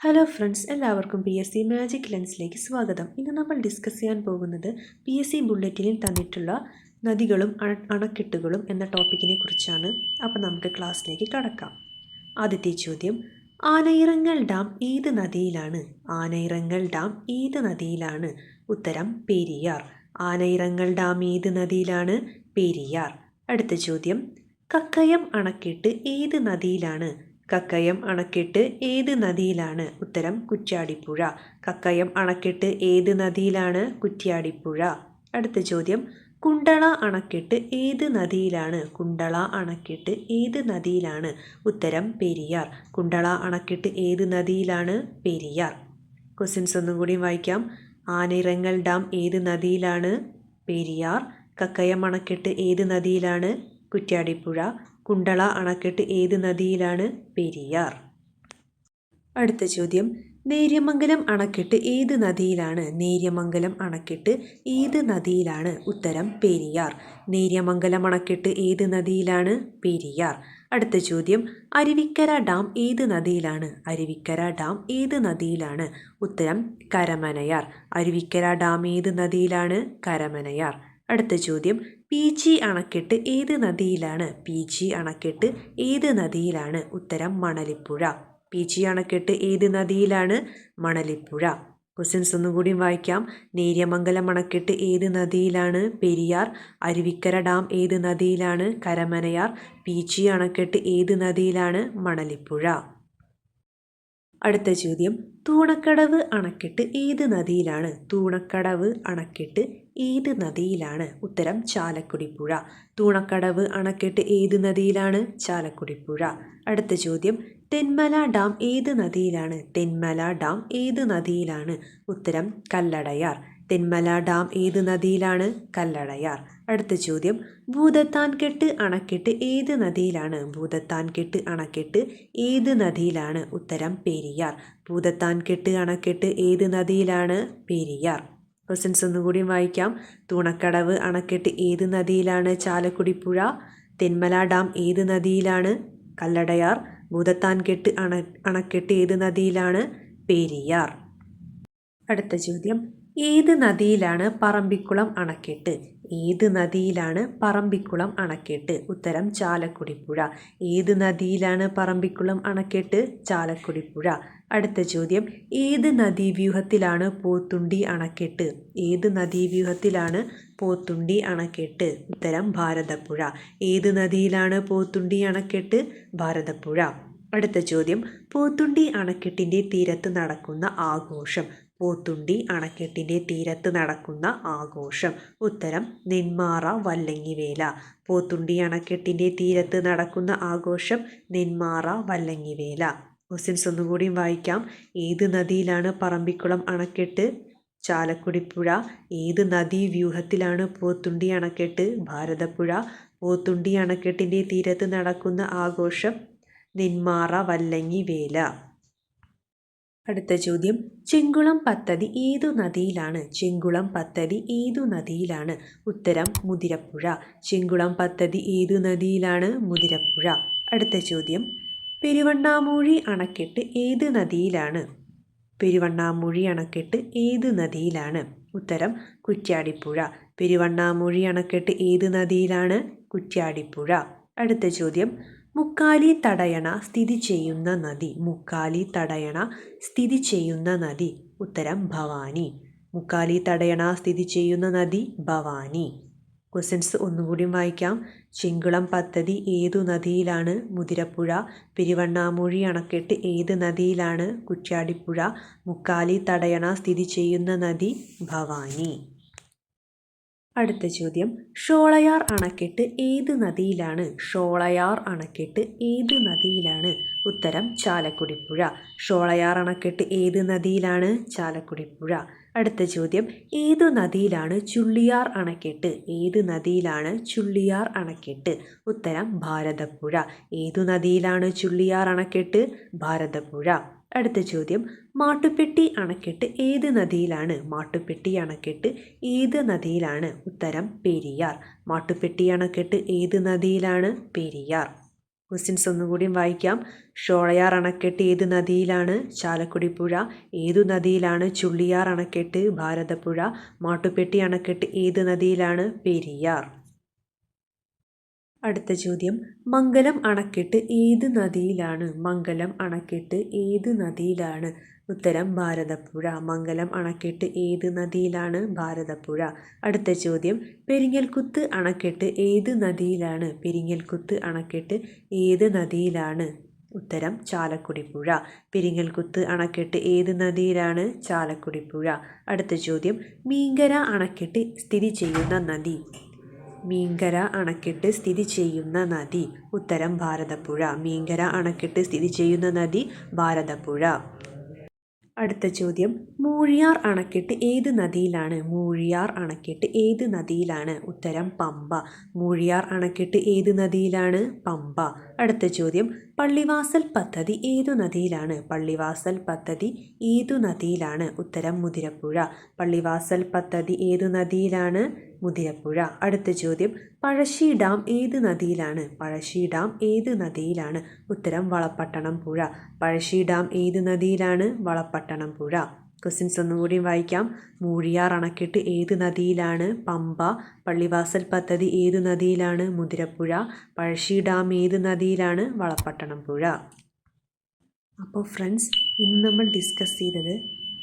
Hello friends, എല്ലാവർക്കും PSC magic ലെൻസിലേക്ക് സ്വാഗതം. ഇന്ന് നമ്മൾ ഡിസ്കസ് ചെയ്യാൻ പോകുന്നത് PSC ബുള്ളറ്റിനിൽ തന്നിട്ടുള്ള നദികളും അണക്കെട്ടുകളും എന്ന ടോപ്പിക്കിനെ കുറിച്ചാണ്. അപ്പോൾ നമുക്ക് ക്ലാസ്സിലേക്ക് കടക്കാം. ആദ്യത്തെ ചോദ്യം, ആനയിറങ്ങൽ ഡാം ഏത് നദിയിലാണ്? ആനയിറങ്ങൽ ഡാം ഏത് നദിയിലാണ്? ഉത്തരം പെരിയാർ. ആനയിറങ്ങൽ ഡാം ഏത് നദിയിലാണ്? പെരിയാർ. അടുത്ത ചോദ്യം, കക്കയം അണക്കെട്ട് ഏത് നദിയിലാണ്? കക്കയം അണക്കെട്ട് ഏത് നദിയിലാണ്? ഉത്തരം കുറ്റ്യാടിപ്പുഴ. കക്കയം അണക്കെട്ട് ഏത് നദിയിലാണ്? കുറ്റ്യാടിപ്പുഴ. അടുത്ത ചോദ്യം, കുണ്ടള അണക്കെട്ട് ഏത് നദിയിലാണ്? കുണ്ടള അണക്കെട്ട് ഏത് നദിയിലാണ്? ഉത്തരം പെരിയാർ. കുണ്ടള അണക്കെട്ട് ഏത് നദിയിലാണ്? പെരിയാർ. ക്വസ്റ്റ്യൻസ് ഒന്നും കൂടി വായിക്കാം. ആനയിറങ്ങൽ ഡാം ഏത് നദിയിലാണ്? പെരിയാർ. കക്കയം അണക്കെട്ട് ഏത് നദിയിലാണ്? കുറ്റ്യാടിപ്പുഴ. കുണ്ടള അണക്കെട്ട് ഏത് നദിയിലാണ്? പെരിയാർ. അടുത്ത ചോദ്യം, നേര്യമംഗലം അണക്കെട്ട് ഏത് നദിയിലാണ്? നേര്യമംഗലം അണക്കെട്ട് ഏത് നദിയിലാണ്? ഉത്തരം പെരിയാർ. നേര്യമംഗലം അണക്കെട്ട് ഏത് നദിയിലാണ്? പെരിയാർ. അടുത്ത ചോദ്യം, അരുവിക്കര ഡാം ഏത് നദിയിലാണ്? അരുവിക്കര ഡാം ഏത് നദിയിലാണ്? ഉത്തരം കരമനയാർ. അരുവിക്കര ഡാം ഏത് നദിയിലാണ്? കരമനയാർ. അടുത്ത ചോദ്യം, പീച്ചി അണക്കെട്ട് ഏത് നദിയിലാണ്? പീച്ചി അണക്കെട്ട് ഏത് നദിയിലാണ്? ഉത്തരം മണലിപ്പുഴ. പീച്ചി അണക്കെട്ട് ഏത് നദിയിലാണ്? മണലിപ്പുഴ. ക്വസ്റ്റ്യൻസ് ഒന്നുകൂടി വായിക്കാം. നേര്യമംഗലം അണക്കെട്ട് ഏത് നദിയിലാണ്? പെരിയാർ. അരുവിക്കര ഡാം ഏത് നദിയിലാണ്? കരമനയാർ. പീച്ചി അണക്കെട്ട് ഏത് നദിയിലാണ്? മണലിപ്പുഴ. അടുത്ത ചോദ്യം, തൂണക്കടവ് അണക്കെട്ട് ഏത് നദിയിലാണ്? തൂണക്കടവ് അണക്കെട്ട് ഏത് നദിയിലാണ്? ഉത്തരം ചാലക്കുടിപ്പുഴ. തൂണക്കടവ് അണക്കെട്ട് ഏത് നദിയിലാണ്? ചാലക്കുടിപ്പുഴ. അടുത്ത ചോദ്യം, തെന്മല ഡാം ഏത് നദിയിലാണ്? തെന്മല ഡാം ഏത് നദിയിലാണ്? ഉത്തരം കല്ലടയാർ. തെന്മല ഡാം ഏത് നദിയിലാണ്? കല്ലടയാർ. അടുത്ത ചോദ്യം, ഭൂതത്താൻകെട്ട് അണക്കെട്ട് ഏത് നദിയിലാണ്? ഭൂതത്താൻകെട്ട് അണക്കെട്ട് ഏത് നദിയിലാണ്? ഉത്തരം പെരിയാർ. ഭൂതത്താൻകെട്ട് അണക്കെട്ട് ഏത് നദിയിലാണ്? പെരിയാർ. ക്വസ്റ്റ്യൻസ് ഒന്നുകൂടി വായിക്കാം. തൂണക്കടവ് അണക്കെട്ട് ഏത് നദിയിലാണ്? ചാലക്കുടിപ്പുഴ. തെന്മല ഡാം ഏത് നദിയിലാണ്? കല്ലടയാർ. ഭൂതത്താൻകെട്ട് അണക്കെട്ട് ഏത് നദിയിലാണ്? പെരിയാർ. അടുത്ത ചോദ്യം, ഏത് നദിയിലാണ് പറമ്പിക്കുളം അണക്കെട്ട്? ഏത് നദിയിലാണ് പറമ്പിക്കുളം അണക്കെട്ട്? ഉത്തരം ചാലക്കുടിപ്പുഴ. ഏത് നദിയിലാണ് പറമ്പിക്കുളം അണക്കെട്ട്? ചാലക്കുടിപ്പുഴ. അടുത്ത ചോദ്യം, ഏത് നദീവ്യൂഹത്തിലാണ് പോത്തുണ്ടി അണക്കെട്ട്? ഏത് നദീവ്യൂഹത്തിലാണ് പോത്തുണ്ടി അണക്കെട്ട്? ഉത്തരം ഭാരതപ്പുഴ. ഏത് നദിയിലാണ് പോത്തുണ്ടി അണക്കെട്ട്? ഭാരതപ്പുഴ. അടുത്ത ചോദ്യം, പോത്തുണ്ടി അണക്കെട്ടിൻ്റെ തീരത്ത് നടക്കുന്ന ആഘോഷം? പോത്തുണ്ടി അണക്കെട്ടിൻ്റെ തീരത്ത് നടക്കുന്ന ആഘോഷം? ഉത്തരം നെന്മാറ വല്ലങ്ങിവേല. പോത്തുണ്ടി അണക്കെട്ടിൻ്റെ തീരത്ത് നടക്കുന്ന ആഘോഷം നെന്മാറ വല്ലങ്ങിവേല. ക്വസ്റ്റ്യൻസ് ഒന്നുകൂടി വായിക്കാം. ഏത് നദിയിലാണ് പറമ്പിക്കുളം അണക്കെട്ട്? ചാലക്കുടിപ്പുഴ. ഏത് നദീവ്യൂഹത്തിലാണ് പോത്തുണ്ടി അണക്കെട്ട്? ഭാരതപ്പുഴ. പോത്തുണ്ടി അണക്കെട്ടിൻ്റെ തീരത്ത് നടക്കുന്ന ആഘോഷം നെന്മാറ വല്ലങ്ങിവേല. അടുത്ത ചോദ്യം, ചെങ്കുളം പദ്ധതി ഏതു നദിയിലാണ്? ചെങ്കുളം പദ്ധതി ഏതു നദിയിലാണ്? ഉത്തരം മുതിരപ്പുഴ. ചെങ്കുളം പദ്ധതി ഏതു നദിയിലാണ്? മുതിരപ്പുഴ. അടുത്ത ചോദ്യം, പെരുവണ്ണാമൂഴി അണക്കെട്ട് ഏത് നദിയിലാണ്? പെരുവണ്ണാമൂഴി അണക്കെട്ട് ഏത് നദിയിലാണ്? ഉത്തരം കുറ്റ്യാടിപ്പുഴ. പെരുവണ്ണാമൂഴി അണക്കെട്ട് ഏത് നദിയിലാണ്? കുറ്റ്യാടിപ്പുഴ. അടുത്ത ചോദ്യം, മുക്കാലി തടയണ സ്ഥിതി ചെയ്യുന്ന നദി? മുക്കാലി തടയണ സ്ഥിതി ചെയ്യുന്ന നദി? ഉത്തരം ഭവാനി. മുക്കാലി തടയണ സ്ഥിതി ചെയ്യുന്ന നദി ഭവാനി. ക്വസ്റ്റ്യൻസ് ഒന്നുകൂടി വായിക്കാം. ചെങ്കുളം പദ്ധതി ഏതു നദിയിലാണ്? മുതിരപ്പുഴ. പെരുവണ്ണാമൂഴി അണക്കെട്ട് ഏത് നദിയിലാണ്? കുറ്റ്യാടിപ്പുഴ. മുക്കാലി തടയണ സ്ഥിതി ചെയ്യുന്ന നദി ഭവാനി. അടുത്ത ചോദ്യം, ഷോളയാർ അണക്കെട്ട് ഏത് നദിയിലാണ്? ഷോളയാർ അണക്കെട്ട് ഏത് നദിയിലാണ്? ഉത്തരം ചാലക്കുടിപ്പുഴ. ഷോളയാർ അണക്കെട്ട് ഏത് നദിയിലാണ്? ചാലക്കുടിപ്പുഴ. അടുത്ത ചോദ്യം, ഏതു നദിയിലാണ് ചുള്ളിയാർ അണക്കെട്ട്? ഏത് നദിയിലാണ് ചുള്ളിയാർ അണക്കെട്ട്? ഉത്തരം ഭാരതപ്പുഴ. ഏതു നദിയിലാണ് ചുള്ളിയാർ അണക്കെട്ട്? ഭാരതപ്പുഴ. അടുത്ത ചോദ്യം, മാട്ടുപ്പെട്ടി അണക്കെട്ട് ഏത് നദിയിലാണ്? മാട്ടുപ്പെട്ടി അണക്കെട്ട് ഏത് നദിയിലാണ്? ഉത്തരം പെരിയാർ. മാട്ടുപ്പെട്ടി അണക്കെട്ട് ഏത് നദിയിലാണ്? പെരിയാർ. ക്വസ്റ്റ്യൻസ് ഒന്നുകൂടിയും വായിക്കാം. ഷോളയാർ അണക്കെട്ട് ഏത് നദിയിലാണ്? ചാലക്കുടി പുഴ. ഏതു നദിയിലാണ് ചുള്ളിയാർ അണക്കെട്ട്? ഭാരതപ്പുഴ. മാട്ടുപ്പെട്ടി അണക്കെട്ട് ഏത് നദിയിലാണ്? പെരിയാർ. അടുത്ത ചോദ്യം, മംഗലം അണക്കെട്ട് ഏത് നദിയിലാണ്? മംഗലം അണക്കെട്ട് ഏത് നദിയിലാണ്? ഉത്തരം ഭാരതപ്പുഴ. മംഗലം അണക്കെട്ട് ഏത് നദിയിലാണ്? ഭാരതപ്പുഴ. അടുത്ത ചോദ്യം, പെരിങ്ങൽകുത്ത് അണക്കെട്ട് ഏത് നദിയിലാണ്? പെരിങ്ങൽകുത്ത് അണക്കെട്ട് ഏത് നദിയിലാണ്? ഉത്തരം ചാലക്കുടി പുഴ. പെരിങ്ങൽകുത്ത് അണക്കെട്ട് ഏത് നദിയിലാണ്? ചാലക്കുടി പുഴ. അടുത്ത ചോദ്യം, മീങ്കര അണക്കെട്ട് സ്ഥിതി ചെയ്യുന്ന നദി? മീങ്കര അണക്കെട്ട് സ്ഥിതി ചെയ്യുന്ന നദി? ഉത്തരം ഭാരതപ്പുഴ. മീങ്കര അണക്കെട്ട് സ്ഥിതി ചെയ്യുന്ന നദി ഭാരതപ്പുഴ. അടുത്ത ചോദ്യം, മൂഴിയാർ അണക്കെട്ട് ഏത് നദിയിലാണ്? മൂഴിയാർ അണക്കെട്ട് ഏത് നദിയിലാണ്? ഉത്തരം പമ്പ. മൂഴിയാർ അണക്കെട്ട് ഏത് നദിയിലാണ്? പമ്പ. അടുത്ത ചോദ്യം, പള്ളിവാസൽ പദ്ധതി ഏതു നദിയിലാണ്? പള്ളിവാസൽ പദ്ധതി ഏതു നദിയിലാണ്? ഉത്തരം മുതിരപ്പുഴ. പള്ളിവാസൽ പദ്ധതി ഏതു നദിയിലാണ്? മുതിരപ്പുഴ. അടുത്ത ചോദ്യം, പഴശ്ശി ഡാം ഏത് നദിയിലാണ്? പഴശ്ശി ഡാം ഏത് നദിയിലാണ്? ഉത്തരം വളപട്ടണം പുഴ. പഴശ്ശി ഡാം ഏത് നദിയിലാണ്? വളപട്ടണം പുഴ. ക്വസ്റ്റ്യൻസ് ഒന്നുകൂടി വായിക്കാം. മൂഴിയാർ അണക്കെട്ട് ഏത് നദിയിലാണ്? പമ്പ. പള്ളിവാസൽ പദ്ധതി ഏത് നദിയിലാണ്? മുതിരപ്പുഴ. പഴശ്ശി ഡാം ഏത് നദിയിലാണ്? വളപട്ടണം പുഴ. അപ്പോൾ ഫ്രണ്ട്സ്, ഇന്ന് നമ്മൾ ഡിസ്കസ് ചെയ്തത്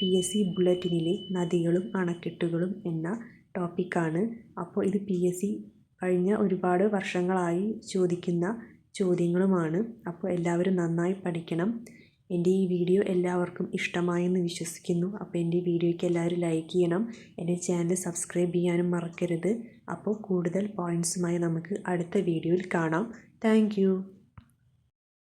PSC ബുള്ളറ്റിനിലെ നദികളും അണക്കെട്ടുകളും എന്ന ടോപ്പിക്കാണ്. അപ്പോൾ ഇത് PSC കഴിഞ്ഞ ഒരുപാട് വർഷങ്ങളായി ചോദിക്കുന്ന ചോദ്യങ്ങളുമാണ്. അപ്പോൾ എല്ലാവരും നന്നായി പഠിക്കണം. എൻ്റെ ഈ വീഡിയോ എല്ലാവർക്കും ഇഷ്ടമായെന്ന് വിശ്വസിക്കുന്നു. അപ്പോൾ എൻ്റെ ഈ വീഡിയോയ്ക്ക് എല്ലാവരും ലൈക്ക് ചെയ്യണം. എൻ്റെ ചാനൽ സബ്സ്ക്രൈബ് ചെയ്യാനും മറക്കരുത്. അപ്പോൾ കൂടുതൽ പോയിൻറ്സുമായി നമുക്ക് അടുത്ത വീഡിയോയിൽ കാണാം. താങ്ക്